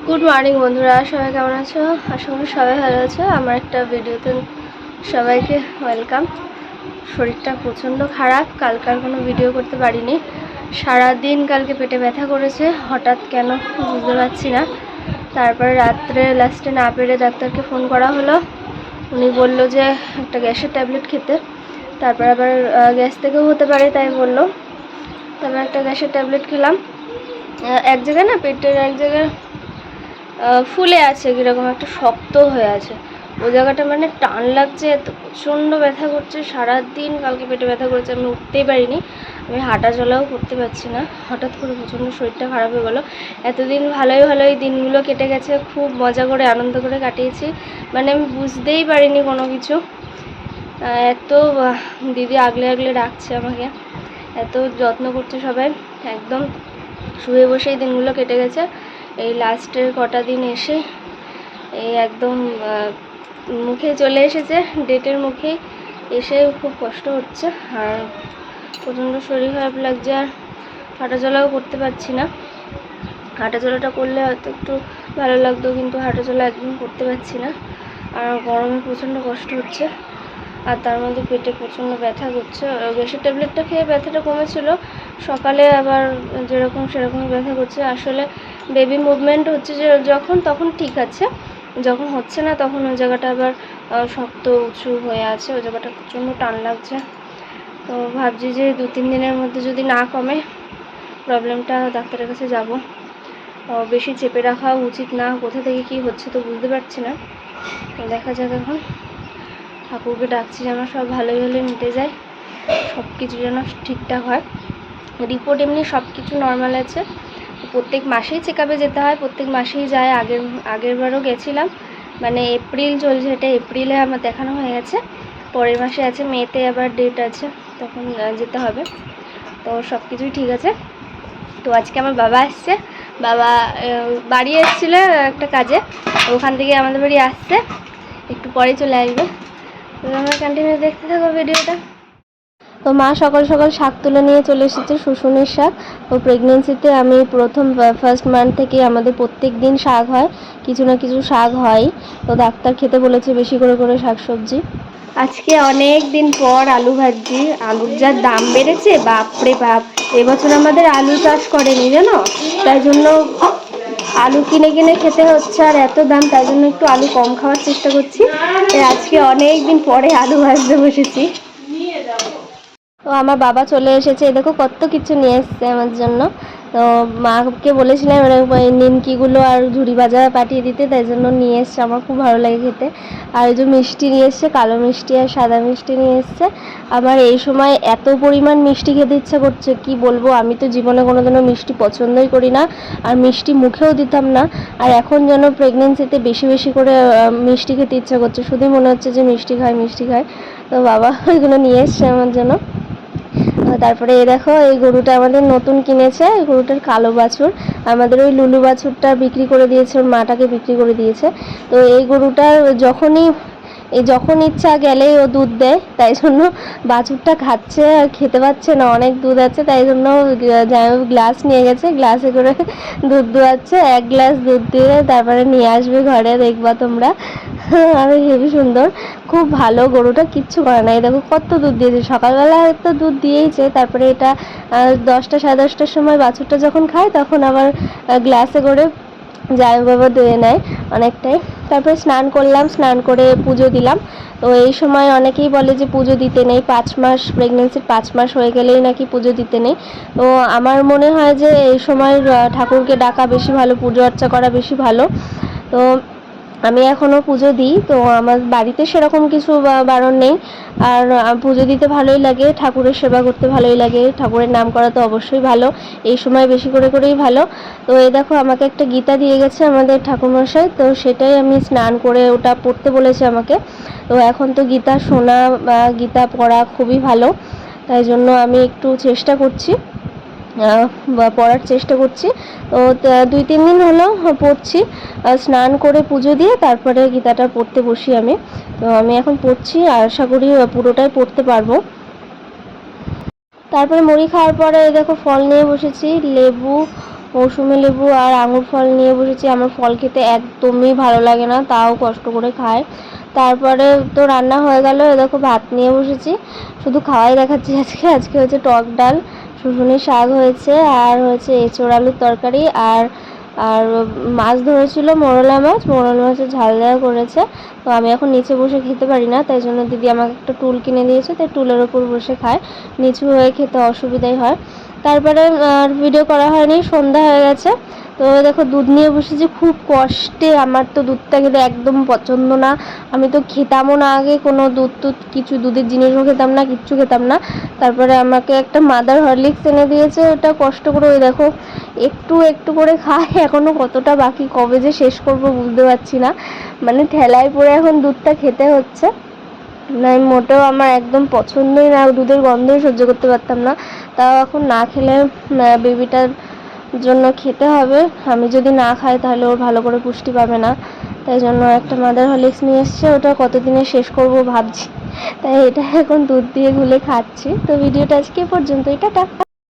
Good morning বন্ধুরা, সবাই কেমন আছো? আশা করি সবাই ভালো আছো। আমার একটা ভিডিওতে সবাইকে ওয়েলকাম। শরীরটা প্রচণ্ড খারাপ, কালকে আর কোনো ভিডিও করতে পারিনি। সারাদিন কালকে পেটে ব্যথা করেছে, হঠাৎ কেন বুঝতে পারছি না। তারপরে রাত্রে লাস্টে না পেরে ডাক্তারকে ফোন করা হলো। উনি বলল যে একটা গ্যাসের ট্যাবলেট খেতে। তারপর আবার গ্যাস থেকেও হতে পারে তাই বললো। তারপর একটা গ্যাসের ট্যাবলেট খেলাম। এক জায়গায় না পেটের এক জায়গায় ফুলে আছে, কীরকম একটা শক্ত হয়ে আছে ওই জায়গাটা, মানে টান লাগছে, এত প্রচণ্ড ব্যথা করছে। সারাদিন কালকে পেটে ব্যথা করেছে, আমি উঠতেই পারিনি, আমি হাঁটা চলাও করতে পারছি না। হঠাৎ করে প্রচণ্ড শরীরটা খারাপ হয়ে গেলো। এতদিন ভালোই দিনগুলো কেটে গেছে, খুব মজা করে আনন্দ করে কাটিয়েছি, মানে আমি বুঝতেই পারিনি কোনো কিছু। এত দিদি আগলে রাখছে আমাকে, এত যত্ন করছে সবাই, একদম শুয়ে বসেই দিনগুলো কেটে গেছে। এই লাস্টের কটা দিন এসে এই একদম মুখে চলে এসেছে, ডেটের মুখে এসে খুব কষ্ট হচ্ছে, আর প্রচণ্ড শরীর খারাপ লাগছে, আর হাঁটাচলাও করতে পারছি না। হাঁটাচলাটা করলে হয়তো একটু ভালো লাগতো, কিন্তু হাঁটাচলা একদম করতে পারছি না, আর গরমে প্রচণ্ড কষ্ট হচ্ছে, আর তার মধ্যে পেটে প্রচণ্ড ব্যথা করছে। গ্যাসের ট্যাবলেটটা খেয়ে ব্যথাটা কমেছিল, সকালে আবার যেরকম সেরকমই ব্যথা করছে। আসলে বেবি মুভমেন্ট হচ্ছে যে যখন, তখন ঠিক আছে, যখন হচ্ছে না তখন ওই জায়গাটা আবার শক্ত উঁচু হয়ে আছে, ওই জায়গাটা প্রচণ্ড টান লাগছে। তো ভাবছি যে 2-3 দিনের মধ্যে যদি না কমে প্রবলেমটা ডাক্তারের কাছে যাব। বেশি চেপে রাখা উচিত না, কোথা থেকে কি হচ্ছে তো বুঝতে পারছি না। দেখা যাক, এখন ঠাকুরকে ডাকছি যেন সব ভালোই মিটে যায়, সব কিছু যেন ঠিকঠাক হয়। রিপোর্ট এমনি সব কিছু নর্মাল আছে। প্রত্যেক মাসেই চেক আপে যেতে হয়, প্রত্যেক মাসেই যায়। আগেরবারও গেছিলাম, মানে এপ্রিল চলছে, এটা এপ্রিলে আমার দেখানো হয়ে গেছে, পরের মাসে আছে মেতে আবার ডেট আছে, তখন যেতে হবে। তো সব কিছুই ঠিক আছে। তো আজকে আমার বাবা আসছে, বাবা বাড়ি এসেছিলো একটা কাজে, ওখান থেকে আমাদের বাড়ি আসছে, একটু পরে চলে আসবে। তো আমরা কন্টিনিউ দেখতে থাকো ভিডিওটা। তো মা সকাল সকাল শাক তুলে নিয়ে চলে এসেছে, শুশুনির শাক। তো প্রেগনেন্সিতে আমি ফার্স্ট মান্থ থেকে আমাদের প্রত্যেক দিন শাক হয়, কিছু না কিছু শাক হয়। তো ডাক্তার খেতে বলেছে বেশি করে শাক সবজি। আজকে অনেক দিন পর আলু ভাজি। আলুর যা দাম বেড়েছে, বাপরে বাপ! এবছর আমাদের আলু চাষ করেনি জানো, তাই জন্য আলু কিনে খেতে হচ্ছে, আর এত দাম, তাই জন্য একটু আলু কম খাওয়ার চেষ্টা করছি। আজকে অনেক দিন পরে আলু ভাজতে বসেছি। তো আমার বাবা চলে এসেছে, দেখো কত কিছু নিয়ে এসছে আমার জন্য। তো মাকে বলেছিলাম নিমকিগুলো আর ঝুড়ি ভাজা পাঠিয়ে দিতে, তাই জন্য নিয়ে এসছে, আমার খুব ভালো লাগে খেতে। আর এই যে মিষ্টি নিয়ে এসছে, কালো মিষ্টি আর সাদা মিষ্টি নিয়ে এসছে। আমার এই সময় এত পরিমাণ মিষ্টি খেতে ইচ্ছা করছে, কি বলবো, আমি তো জীবনে কোনোদিনও মিষ্টি পছন্দই করি না, আর মিষ্টি মুখেও দিতাম না। আর এখন যেন প্রেগনেন্সিতে বেশি করে মিষ্টি খেতে ইচ্ছা করছে, শুধুই মনে হচ্ছে যে মিষ্টি খায়। তো বাবা ওইগুলো নিয়ে এসছে আমার জন্য। তারপরে এই দেখো, এই গরুটা আমাদের নতুন কিনেছে, এই গরুটার কালো বাছুর, আমাদের ওই লুলু বাছুরটা বিক্রি করে দিয়েছে, ওর মাটাকে বিক্রি করে দিয়েছে। তো এই গরুটার যখন ইচ্ছা গেলেই ও দুধ দেয়, তাই জন্য বাছুরটা খাচ্ছে আর খেতে পাচ্ছে না, অনেক দুধ আছে, তাই জন্য জামাইবাবু গ্লাস নিয়ে গেছে, গ্লাসে করে দুধ দোয়াচ্ছে। 1 গ্লাস দুধ দিয়ে তারপরে নিয়ে আসবে ঘরে, দেখবা তোমরা। আর হেবি সুন্দর, খুব ভালো গরুটা, কিচ্ছু করে না। এই দেখো কত দুধ দিয়েছে, সকালবেলা তো দুধ দিয়েইছে, তারপরে এটা 10টা 10:30টার সময় বাছুরটা যখন খায়, তখন আবার গ্লাসে করে জামাইবাবু ধুয়ে নেয় অনেকটাই। তারপরে স্নান করলাম, স্নান করে পুজো দিলাম। তো এই সময় অনেকেই বলে যে পুজো দিতে নেই, 5 মাস প্রেগনেন্সির 5 মাস হয়ে গেলেই নাকি পুজো দিতে নেই। তো আমার মনে হয় যে এই সময় ঠাকুরকে ডাকা বেশি ভালো, পুজো অর্চা করা বেশি ভালো। তো আমি এখনও পুজো দিই, তো আমার বাড়িতে সেরকম কিছু বারণ নেই, আর পুজো দিতে ভালোই লাগে, ঠাকুরের সেবা করতে ভালোই লাগে, ঠাকুরের নাম করা তো অবশ্যই ভালো, এই সময় বেশি করেই ভালো। তো এই দেখো, আমাকে একটা গীতা দিয়ে গেছে আমাদের ঠাকুরমশাই, তো সেটাই আমি স্নান করে ওটা পড়তে বলেছে আমাকে। তো এখন তো গীতা শোনা বা গীতা পড়া খুবই ভালো, তাই জন্য আমি একটু চেষ্টা করছি, পড়ার চেষ্টা করছি। তো 2-3 দিন হলো পড়ছি, স্নান করে পুজো দিয়ে তারপরে গীতাটা পড়তে বসি আমি। তো আমি এখন পড়ছি, আর আশা করি পুরোটাই পড়তে পারবো। তারপরে মুড়ি খাওয়ার পরে দেখো ফল নিয়ে বসেছি, লেবু, মৌসুমী লেবু আর আঙুর ফল নিয়ে বসেছি। আমার ফল খেতে একদমই ভালো লাগে না, তাও কষ্ট করে খায়। তারপরে তো রান্না হয়ে গেল, দেখো ভাত নিয়ে বসেছি, শুধু খাওয়াই দেখাচ্ছি। আজকে হচ্ছে টক ডাল, শুশুনি শাক হয়েছে, আর হচ্ছে এঁচোড় আলুর তরকারি, আর আর মাছ ধরেছিল, মোরলা মাছের ঝাল দেওয়া করেছে। তো আমি এখন নিচে বসে খেতে পারি না, তাই জন্য দিদি আমাকে একটা টুল কিনে দিয়েছে, তাই টুলের ওপর বসে খায়, নিচু হয়ে খেতে অসুবিধাই হয়। তারপরে ভিডিও করা হয়নি, সন্ধ্যা হয়ে গেছে। তো দেখো দুধ নিয়ে বসেছি খুব কষ্টে। আমার তো দুধটা খেতে একদম পছন্দ না, আমি তো খেতামও না আগে, কোনো দুধ কিছু দুধের জিনিসও খেতাম না, কিচ্ছু খেতাম না। তারপরে আমাকে একটা মাদার হরলিক্স এনে দিয়েছে, ওটা কষ্ট করে ওই দেখো একটু একটু করে খাই। এখনও কতটা বাকি, কবে যে শেষ করব বুঝতে পারছি না, মানে ঠেলায় পড়ে এখন দুধটা খেতে হচ্ছে। না মোটেও আমার একদম পছন্দই না, দুধের গন্ধই সহ্য করতে পারতাম না। তাও এখন না খেলে বেবিটার জন্য খেতে হবে, আমি যদি না খাই তাহলে ওর ভালো করে পুষ্টি পাবে না। তাই জন্য একটা মাদার হরলিক্স নিয়ে এসছে, ওটা কতদিনে শেষ করব ভাবছি, তাই এটা এখন দুধ দিয়ে গুলে খাচ্ছি। তো ভিডিওটা আজকে পর্যন্তই, টাটা।